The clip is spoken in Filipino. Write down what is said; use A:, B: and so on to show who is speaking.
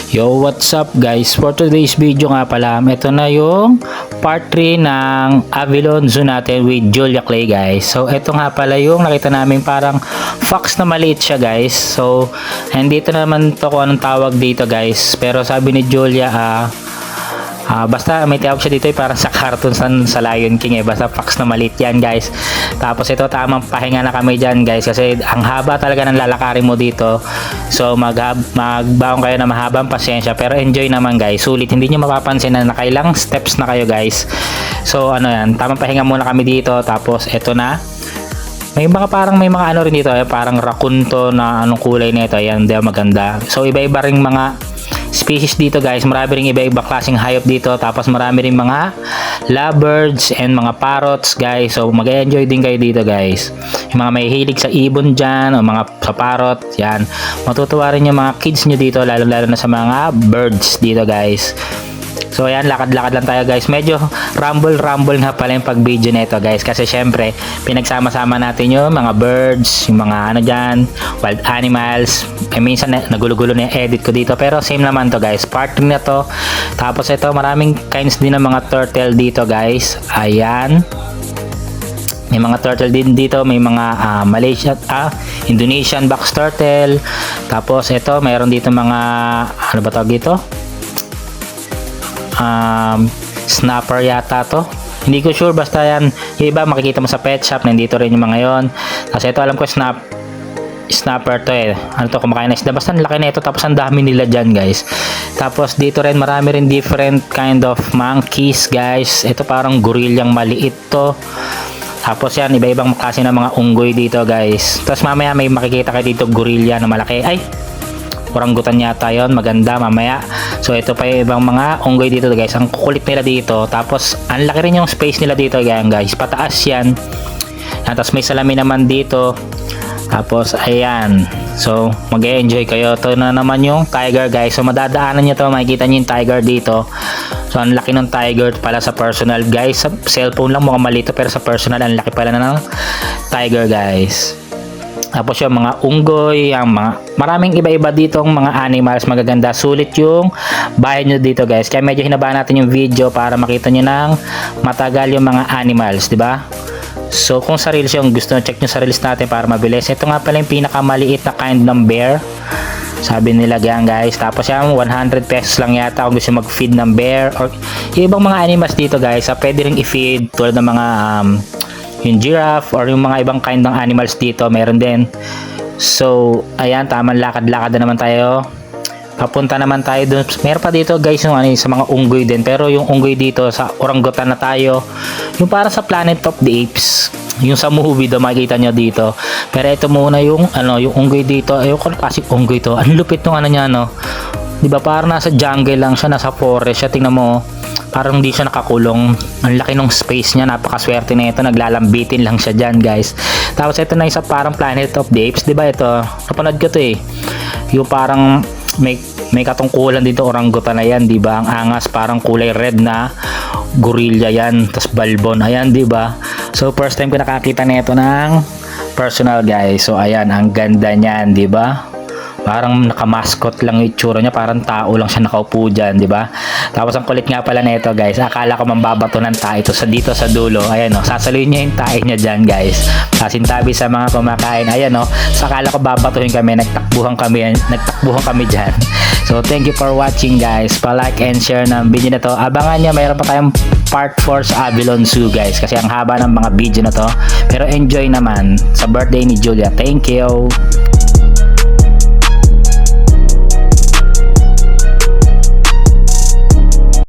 A: Yo, what's up guys? For today's video nga pala, ito na yung part 3 ng Avalon Zoo natin with Julia Clay guys. So, ito nga pala yung nakita namin parang fox na maliit siya guys. So, hindi ito naman to kung anong tawag dito guys. Pero sabi ni Julia, basta may tawag siya dito parang sa cartoon sa Lion King basta fox na maliit yan guys. Tapos ito tamang pahinga na kami dyan guys kasi ang haba talaga ng lalakarin mo dito. So magbaon kayo na mahabang pasensya pero enjoy naman guys. Sulit, hindi nyo mapapansin na nakailang steps na kayo guys. So ano yan, tamang pahinga muna kami dito. Tapos ito na, may mga ano rin dito parang raccoon to na anong kulay nito. Ayan, di maganda. So iba-iba ring mga species dito guys, marami ring iba-iba klaseng hayop dito, tapos marami ring mga lovebirds and mga parrots guys. So mag-enjoy din kayo dito guys, yung mga may hilig sa ibon dyan o mga sa parrot, yan matutuwa rin yung mga kids nyo dito, lalo na sa mga birds dito guys. So ayan, lakad-lakad lang tayo guys. Medyo rumble nga pala yung pag-video nito guys. Kasi syempre, pinagsama-sama natin yung mga birds, yung mga ano dyan, wild animals. Minsan nagulo-gulo na yung edit ko dito. Pero same naman to guys. Part 3 na to. Tapos ito, maraming kinds din ng mga turtle dito guys. Ayan. May mga turtle din dito. May mga Indonesian box turtle. Tapos ito, mayroon dito mga, ano ba tawag dito? Snapper yata to, hindi ko sure, basta yan yung iba makikita mo sa pet shop, nandito rin yung mga yon. Kasi ito alam ko snapper to ano to, kumakain na isda, basta ang laki na ito, tapos ang dami nila dyan guys. Tapos dito rin marami rin different kind of monkeys guys. Ito parang gorillang maliit to. Tapos yan, iba-ibang klase ng mga unggoy dito guys. Tapos mamaya may makikita kayo dito gorilla na malaki, ay orangutan yata yon, maganda mamaya. So ito pa yung ibang mga unggoy dito guys, ang kukulit nila dito. Tapos ang laki rin yung space nila dito guys, pataas yan. Tapos may salamin naman dito. Tapos ayan, so mag-enjoy kayo. Ito na naman yung tiger guys. So madadaanan nyo to, makikita nyo yung tiger dito. So ang laki ng tiger pala sa personal guys. Sa cellphone lang mukhang malito, pero sa personal ang laki pala na ng tiger guys. Tapos yung mga unggoy, ang mga maraming iba-iba ditong mga animals, magaganda. Sulit yung bahay nyo dito guys. Kaya medyo hinabaan natin yung video para makita nyo ng matagal yung mga animals, di ba? So kung sa reels yung gusto nyo, check nyo sa reels natin para mabilis. Ito nga pala yung pinakamaliit na kind ng bear, sabi nila yan guys. Tapos yan, 100 pesos lang yata kung gusto mag-feed ng bear or yung ibang mga animals dito guys. Pwede rin i-feed tulad ng mga yung giraffe or yung mga ibang kind ng animals dito, meron din. So ayan, tamang lakad-lakad na naman tayo. Papunta naman tayo dun. Meron pa dito guys yung sa mga unggoy din, pero yung unggoy dito sa orangutan na tayo, yung para sa Planet of the Apes, yung sa movie do makikita nyo dito. Pero ito muna yung yung unggoy dito. Ayoko kasi unggoy to, ang lupit ng niya di ba, parang nasa jungle lang siya, nasa forest siya. Tingnan mo, parang hindi siya nakakulong. Ang laki ng space niya, napakaswerte na ito, naglalambitin lang siya dyan guys. Tapos ito na isa parang Planet of the Apes, di ba? Ito napanood ko to yung parang may katungkulan dito, orangutan na yan, di ba? Ang angas, parang kulay red na gorilla yan, tas balbon, ayan, di ba? So first time ko nakakita nito ng personal guys. So ayan, ang ganda niyan, di ba? Parang naka-mascot lang yung itsura niya, parang tao lang siya nakaupo dyan, di ba? Tapos ang kulit nga pala nito guys, akala ko mambabato ng tae ito dito sa dulo. Ayan sasaluhin niya yung tae niya dyan guys. Kasintabi sa mga kumakain. Ayan so akala ko babatuhin kami, nagtakbuhan kami dyan. So thank you for watching guys. Pa-like and share ng video na to. Abangan nyo, mayroon pa tayong part 4 sa Avalon Zoo guys, kasi ang haba ng mga video na to. Pero enjoy naman sa birthday ni Julia. Thank you.